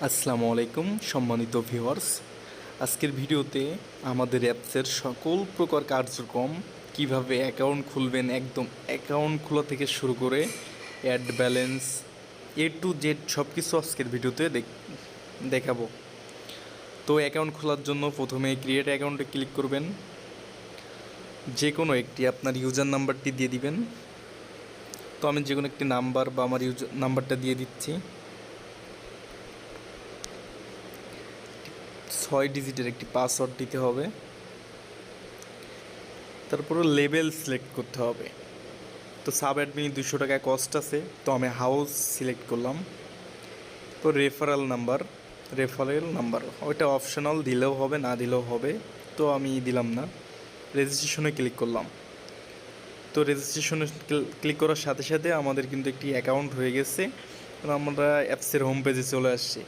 আসসালামু আলাইকুম সম্মানিত ভিউয়ার্স। আজকের ভিডিওতে আমাদের অ্যাপসের সকল প্রকার কার্যক্রম কিভাবে অ্যাকাউন্ট খুলবেন, একদম অ্যাকাউন্ট খোলা থেকে শুরু করে অ্যাড ব্যালেন্স টু জেড সব কিছু আজকের ভিডিওতে দেখাবো। তো অ্যাকাউন্ট খোলার জন্য প্রথমে ক্রিয়েট অ্যাকাউন্টে ক্লিক করবেন। যে কোনো একটি আপনার ইউজার নাম্বারটি দিয়ে দিবেন। তো আমি যে কোনো একটি নাম্বার বা আমার ইউজার নাম্বারটা দিয়ে দিচ্ছি। 6 ডিজিটের একটি পাসওয়ার্ড দিতে হবে। তারপরে লেভেল সিলেক্ট করতে হবে। তো সাব অ্যাডমিন 200 টাকা কস্ট আছে, তো আমি হাউস সিলেক্ট করলাম। তো রেফারেল নাম্বার ওইটা অপশনাল, দিলেও হবে না দিলেও হবে, তো আমি দিলাম না। রেজিস্ট্রেশনে ক্লিক করলাম। তো রেজিস্ট্রেশনে ক্লিক করার সাথে সাথে আমাদের কিন্তু একটি অ্যাকাউন্ট হয়ে গেছে। আমরা অ্যাপসের হোম পেজে চলে আসছি।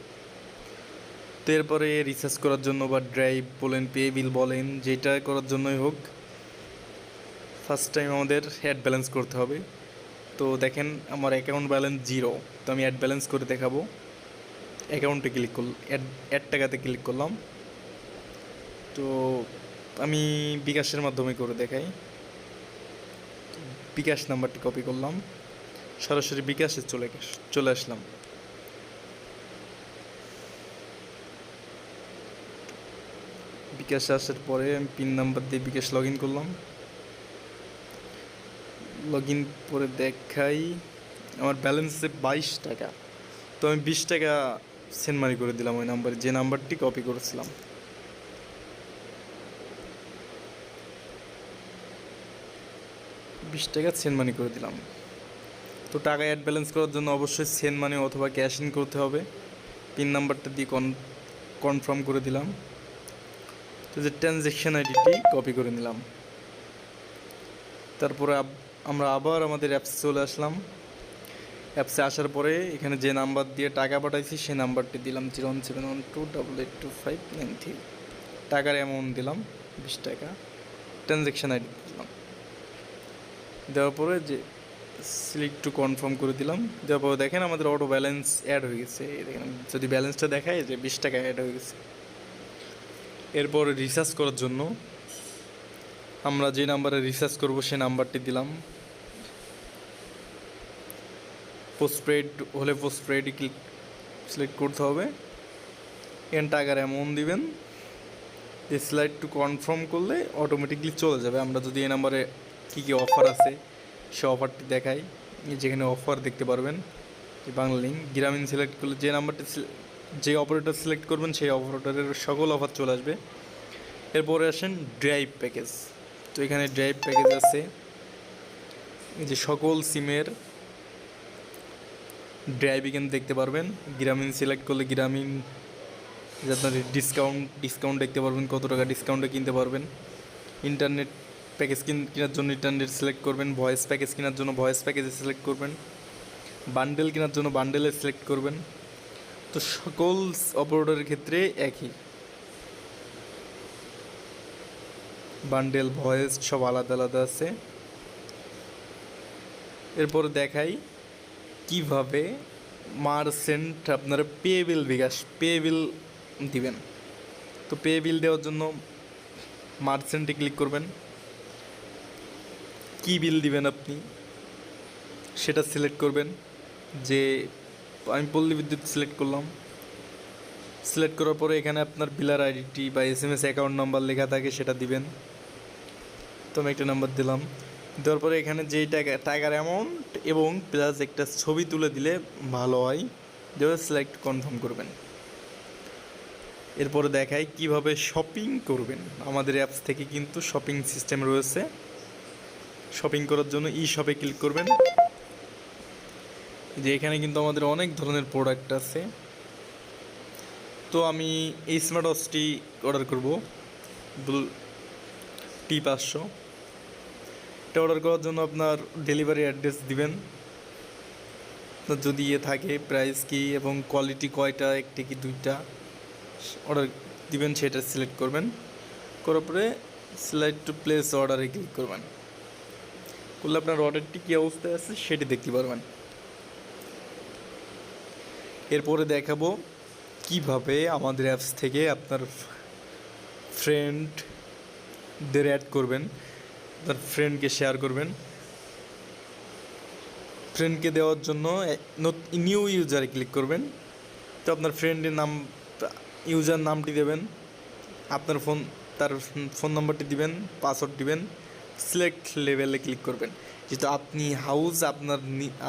তো এরপরে রিচার্জ করার জন্য বা ড্রাইভ বলেন, পে বিল বলেন, যেটা করার জন্যই হোক, ফার্স্ট টাইম আমাদের অ্যাড ব্যালেন্স করতে হবে। তো দেখেন আমার অ্যাকাউন্ট ব্যালেন্স 0, তো আমি অ্যাড ব্যালেন্স করে দেখাবো। অ্যাকাউন্টে ক্লিক করলাম, অ্যাড টাকাতে ক্লিক করলাম। তো আমি বিকাশের মাধ্যমে করে দেখাই। বিকাশ নাম্বারটি কপি করলাম, সরাসরি বিকাশে চলে আসলাম। বিকাশে আসার পরে আমি পিন নাম্বার দিয়ে বিকাশ লগ ইন করলাম। লগ ইন করে দেখাই আমার ব্যালেন্সে 22 টাকা। তো আমি 20 টাকা সেন্ড মানি করে দিলাম ওই নাম্বারে, যে নাম্বারটি কপি করেছিলাম। টাকা সেন্ড মানি করে দিলাম। তো টাকা অ্যাড ব্যালেন্স করার জন্য অবশ্যই সেন্ড মানি অথবা ক্যাশ ইন করতে হবে। পিন নাম্বারটা দিয়ে কনফার্ম করে দিলাম। তো যে ট্রানজ্যাকশান আইডিটি কপি করে নিলাম। তারপরে আমরা আবার আমাদের অ্যাপসে চলে আসলাম। অ্যাপসে আসার পরে এখানে যে নাম্বার দিয়ে টাকা পাঠাইছি সেই নাম্বারটি দিলাম 01712882593। টাকার অ্যামাউন্ট দিলাম 20 টাকা। ট্রানজ্যাকশান আইডি দিলাম। দেওয়ার পরে যে সিলেক্ট টু কনফার্ম করে দিলাম। দেওয়ার পরে দেখেন আমাদের অটো ব্যালেন্স অ্যাড হয়ে গেছে। দেখেন যদি ব্যালেন্সটা দেখায় যে 20 টাকা অ্যাড হয়ে গেছে। এরপর রিচার্জ করার জন্য আমরা যে নাম্বারে রিচার্জ করব সেই নাম্বারটি দিলাম। পোস্টপেড হলে পোস্টপেডই সিলেক্ট করতে হবে। এখানে টাকার অ্যামাউন্ট দিবেন। দিয়ে সিলেক্ট টু কনফার্ম করলে অটোমেটিকলি চলে যাবে। আমরা যদি এই নাম্বারে কী কী অফার আছে সে অফারটি দেখাই, যেখানে অফার দেখতে পারবেন। বাংলা লিঙ্ক গ্রামীণ সিলেক্ট করলে যে নাম্বারটি যে অপারেটর সিলেক্ট করবেন সেই অপারেটরের সকল অফার চলে আসবে। এরপরে আসেন ড্রাইভ প্যাকেজ। তো এখানে ড্রাইভ প্যাকেজ আছে, যে সকল সিমের ড্রাইভ এখানে দেখতে পারবেন। গ্রামীণ সিলেক্ট করলে গ্রামীণ আপনার ডিসকাউন্ট দেখতে পারবেন, কত টাকা ডিসকাউন্টে কিনতে পারবেন। ইন্টারনেট প্যাকেজ কেনার জন্য ইন্টারনেট সিলেক্ট করবেন। ভয়েস প্যাকেজ কেনার জন্য ভয়েস প্যাকেজে সিলেক্ট করবেন। বান্ডেল কেনার জন্য বান্ডেলে সিলেক্ট করবেন। তো সকল অপারেটরের ক্ষেত্রে একই, বান্ডেল ভয়েস সব আলাদা আলাদা আছে। এরপরে দেখাই কিভাবে মার্চেন্ট আপনারা পে বিল দিবেন। তো পে বিল দেওয়ার জন্য মার্চেন্টে ক্লিক করবেন। কি বিল দিবেন আপনি সেটা সিলেক্ট করবেন। যে আমি পল্লী বিদ্যুৎ সিলেক্ট করলাম। সিলেক্ট করার পরে এখানে আপনার বিলার আইডিটি বা SMS অ্যাকাউন্ট নাম্বার লেখা থাকে সেটা দিবেন। তো আমি একটা নাম্বার দিলাম। দেওয়ার পরে এখানে যেই টাকার অ্যামাউন্ট এবং প্লাস একটা ছবি তুলে দিলে ভালো হয়, যেভাবে সিলেক্ট কনফার্ম করবেন। এরপরে দেখাই কিভাবে শপিং করবেন। আমাদের অ্যাপস থেকে কিন্তু শপিং সিস্টেম রয়েছে। শপিং করার জন্য শপে ক্লিক করবেন। যে এখানে কিন্তু আমাদের অনেক ধরনের প্রোডাক্ট আছে। তো আমি এই স্মার্ট ওয়াচটি অর্ডার করব, T500। এটা অর্ডার করার জন্য আপনার ডেলিভারি অ্যাড্রেস দিবেন, যদি থাকে প্রাইস কি এবং কোয়ালিটি কয়টা, একটি কি দুইটা অর্ডার দিবেন সেটা সিলেক্ট করবেন। করার পরে সিলেক্ট টু প্লেস অর্ডারে ক্লিক করবেন। করলে আপনার অর্ডারটি কী অবস্থায় আছে সেটি দেখতে পারবেন। এরপরে দেখাবো কিভাবে আমাদের অ্যাপস থেকে আপনার ফ্রেন্ডদের অ্যাড করবেন, আপনার ফ্রেন্ডকে শেয়ার করবেন। ফ্রেন্ডকে দেওয়ার জন্য নিউ ইউজারে ক্লিক করবেন। তো আপনার ফ্রেন্ডের নাম, ইউজার নামটি দেবেন, আপনার তার ফোন নাম্বারটি দিবেন, পাসওয়ার্ড দিবেন, সিলেক্ট লেভেলে ক্লিক করবেন। যেহেতু আপনি হাউস,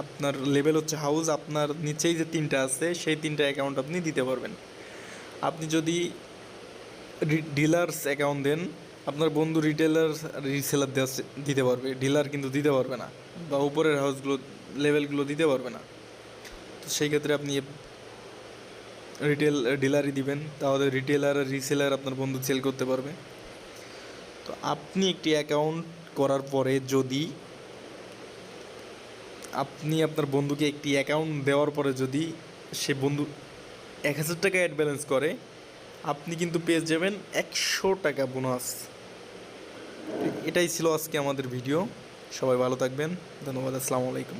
আপনার লেভেল হচ্ছে হাউস, আপনার নিচেই যে তিনটা আছে সেই তিনটা অ্যাকাউন্ট আপনি দিতে পারবেন। আপনি যদি ডিলার্স অ্যাকাউন্ট দেন, আপনার বন্ধু রিটেলার রিসেলার দিতে পারবে, ডিলার কিন্তু দিতে পারবে না, বা উপরের হাউসগুলো লেভেলগুলো দিতে পারবে না। তো সেই ক্ষেত্রে আপনি ডিলারই দিবেন, তাহলে রিটেলার আর রিসেলার আপনার বন্ধু সেল করতে পারবে। তো আপনি একটি অ্যাকাউন্ট করার পরে যদি আপনি আপনার বন্ধুকে একটি অ্যাকাউন্ট দেওয়ার পরে যদি সে বন্ধু 1000 টাকা অ্যাড ব্যালেন্স করে, আপনি কিন্তু পেয়ে যাবেন 100 টাকা বোনাস। এটাই ছিল আজকে আমাদের ভিডিও। সবাই ভালো থাকবেন, ধন্যবাদ, আসসালামু আলাইকুম।